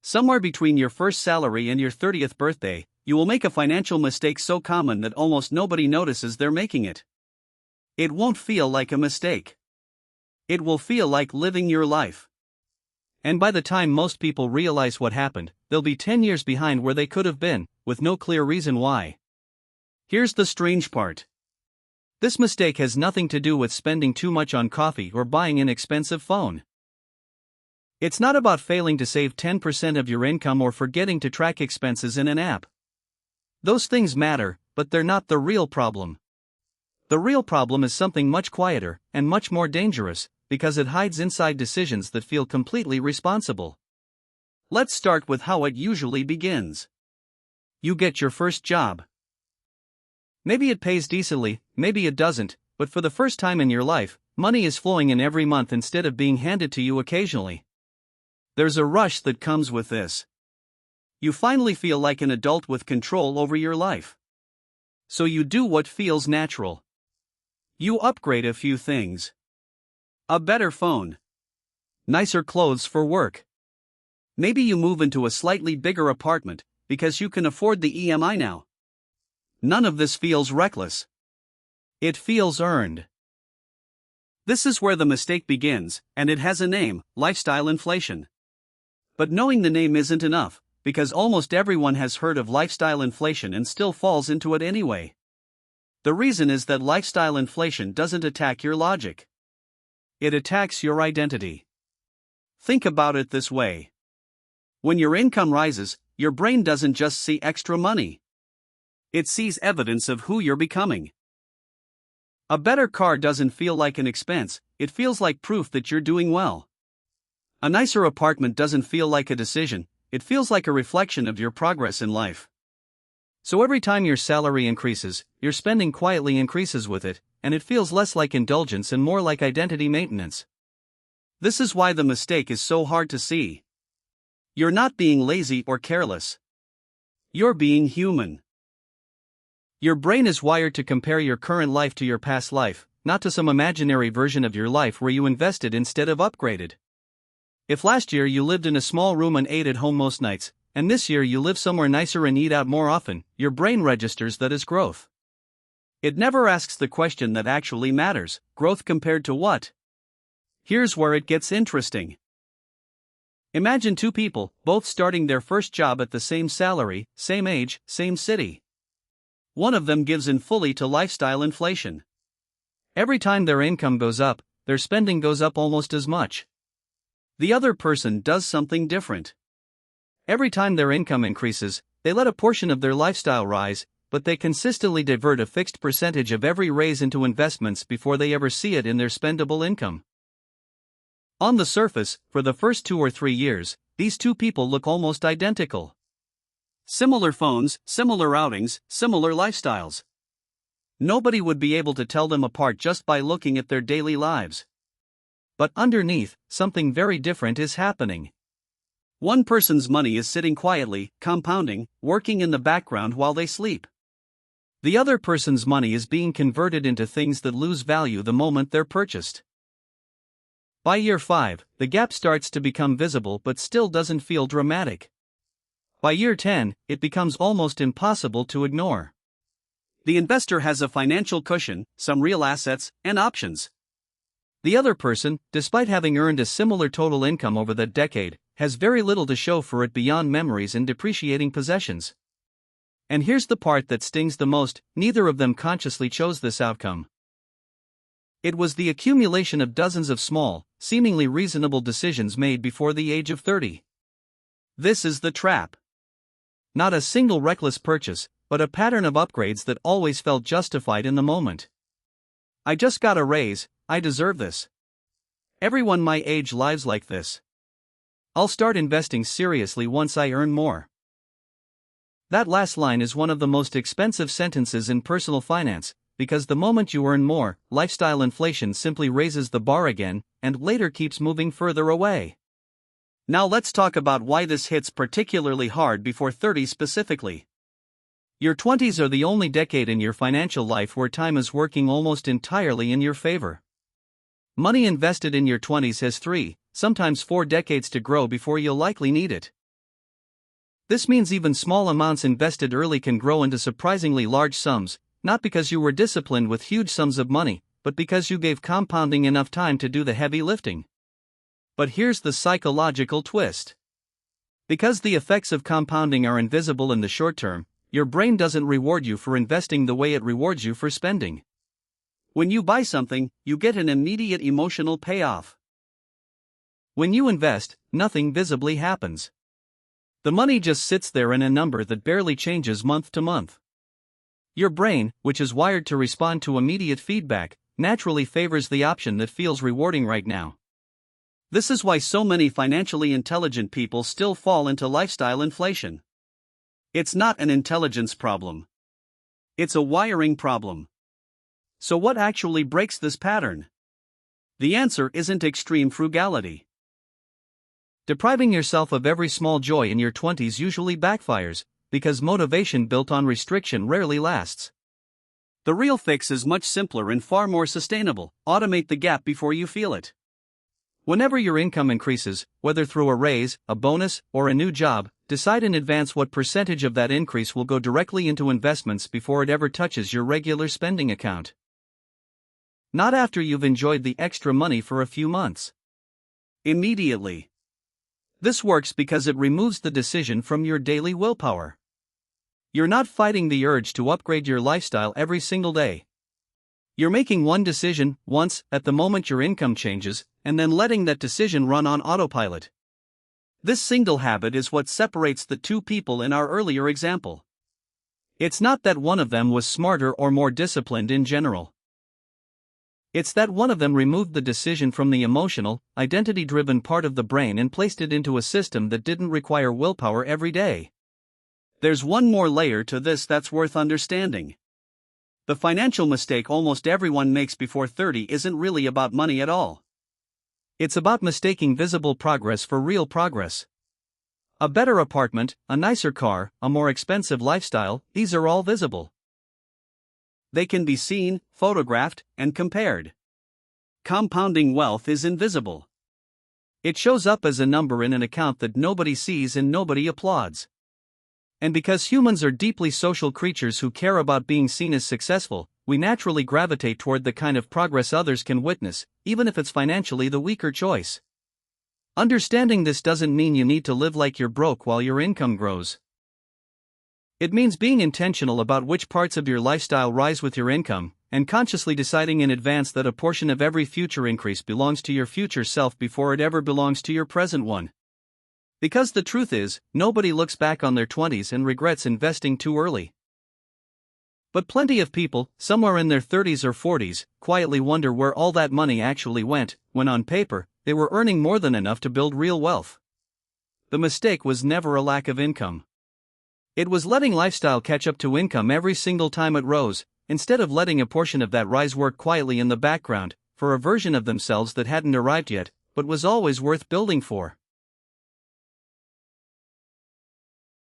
Somewhere between your first salary and your 30th birthday, you will make a financial mistake so common that almost nobody notices they're making it. It won't feel like a mistake. It will feel like living your life. And by the time most people realize what happened, they'll be 10 years behind where they could have been, with no clear reason why. Here's the strange part. This mistake has nothing to do with spending too much on coffee or buying an expensive phone. It's not about failing to save 10% of your income or forgetting to track expenses in an app. Those things matter, but they're not the real problem. The real problem is something much quieter and much more dangerous, because it hides inside decisions that feel completely responsible. Let's start with how it usually begins. You get your first job. Maybe it pays decently, maybe it doesn't, but for the first time in your life, money is flowing in every month instead of being handed to you occasionally. There's a rush that comes with this. You finally feel like an adult with control over your life. So you do what feels natural. You upgrade a few things. A better phone. Nicer clothes for work. Maybe you move into a slightly bigger apartment, because you can afford the EMI now. None of this feels reckless. It feels earned. This is where the mistake begins, and it has a name: lifestyle inflation. But knowing the name isn't enough, because almost everyone has heard of lifestyle inflation and still falls into it anyway. The reason is that lifestyle inflation doesn't attack your logic. It attacks your identity. Think about it this way. When your income rises, your brain doesn't just see extra money. It sees evidence of who you're becoming. A better car doesn't feel like an expense, it feels like proof that you're doing well. A nicer apartment doesn't feel like a decision, it feels like a reflection of your progress in life. So every time your salary increases, your spending quietly increases with it, and it feels less like indulgence and more like identity maintenance. This is why the mistake is so hard to see. You're not being lazy or careless. You're being human. Your brain is wired to compare your current life to your past life, not to some imaginary version of your life where you invested instead of upgraded. If last year you lived in a small room and ate at home most nights, and this year you live somewhere nicer and eat out more often, your brain registers that as growth. It never asks the question that actually matters: growth compared to what? Here's where it gets interesting. Imagine two people, both starting their first job at the same salary, same age, same city. One of them gives in fully to lifestyle inflation. Every time their income goes up, their spending goes up almost as much. The other person does something different. Every time their income increases, they let a portion of their lifestyle rise, but they consistently divert a fixed percentage of every raise into investments before they ever see it in their spendable income. On the surface, for the first 2 or 3 years, these two people look almost identical. Similar phones, similar outings, similar lifestyles. Nobody would be able to tell them apart just by looking at their daily lives. But underneath, something very different is happening. One person's money is sitting quietly, compounding, working in the background while they sleep. The other person's money is being converted into things that lose value the moment they're purchased. By year 5, the gap starts to become visible but still doesn't feel dramatic. By year 10, it becomes almost impossible to ignore. The investor has a financial cushion, some real assets, and options. The other person, despite having earned a similar total income over that decade, has very little to show for it beyond memories and depreciating possessions. And here's the part that stings the most: neither of them consciously chose this outcome. It was the accumulation of dozens of small, seemingly reasonable decisions made before the age of 30. This is the trap. Not a single reckless purchase, but a pattern of upgrades that always felt justified in the moment. I just got a raise, I deserve this. Everyone my age lives like this. I'll start investing seriously once I earn more. That last line is one of the most expensive sentences in personal finance, because the moment you earn more, lifestyle inflation simply raises the bar again, and later keeps moving further away. Now let's talk about why this hits particularly hard before 30 specifically. Your 20s are the only decade in your financial life where time is working almost entirely in your favor. Money invested in your 20s has 3, sometimes 4 decades to grow before you'll likely need it. This means even small amounts invested early can grow into surprisingly large sums, not because you were disciplined with huge sums of money, but because you gave compounding enough time to do the heavy lifting. But here's the psychological twist. Because the effects of compounding are invisible in the short term, your brain doesn't reward you for investing the way it rewards you for spending. When you buy something, you get an immediate emotional payoff. When you invest, nothing visibly happens. The money just sits there in a number that barely changes month to month. Your brain, which is wired to respond to immediate feedback, naturally favors the option that feels rewarding right now. This is why so many financially intelligent people still fall into lifestyle inflation. It's not an intelligence problem. It's a wiring problem. So what actually breaks this pattern? The answer isn't extreme frugality. Depriving yourself of every small joy in your 20s usually backfires, because motivation built on restriction rarely lasts. The real fix is much simpler and far more sustainable. Automate the gap before you feel it. Whenever your income increases, whether through a raise, a bonus, or a new job, decide in advance what percentage of that increase will go directly into investments before it ever touches your regular spending account. Not after you've enjoyed the extra money for a few months. Immediately. This works because it removes the decision from your daily willpower. You're not fighting the urge to upgrade your lifestyle every single day. You're making one decision, once, at the moment your income changes, and then letting that decision run on autopilot. This single habit is what separates the two people in our earlier example. It's not that one of them was smarter or more disciplined in general. It's that one of them removed the decision from the emotional, identity-driven part of the brain and placed it into a system that didn't require willpower every day. There's one more layer to this that's worth understanding. The financial mistake almost everyone makes before 30 isn't really about money at all. It's about mistaking visible progress for real progress. A better apartment, a nicer car, a more expensive lifestyle, these are all visible. They can be seen, photographed, and compared. Compounding wealth is invisible. It shows up as a number in an account that nobody sees and nobody applauds. And because humans are deeply social creatures who care about being seen as successful, we naturally gravitate toward the kind of progress others can witness, even if it's financially the weaker choice. Understanding this doesn't mean you need to live like you're broke while your income grows. It means being intentional about which parts of your lifestyle rise with your income, and consciously deciding in advance that a portion of every future increase belongs to your future self before it ever belongs to your present one. Because the truth is, nobody looks back on their 20s and regrets investing too early. But plenty of people, somewhere in their 30s or 40s, quietly wonder where all that money actually went, when on paper, they were earning more than enough to build real wealth. The mistake was never a lack of income. It was letting lifestyle catch up to income every single time it rose, instead of letting a portion of that rise work quietly in the background, for a version of themselves that hadn't arrived yet, but was always worth building for.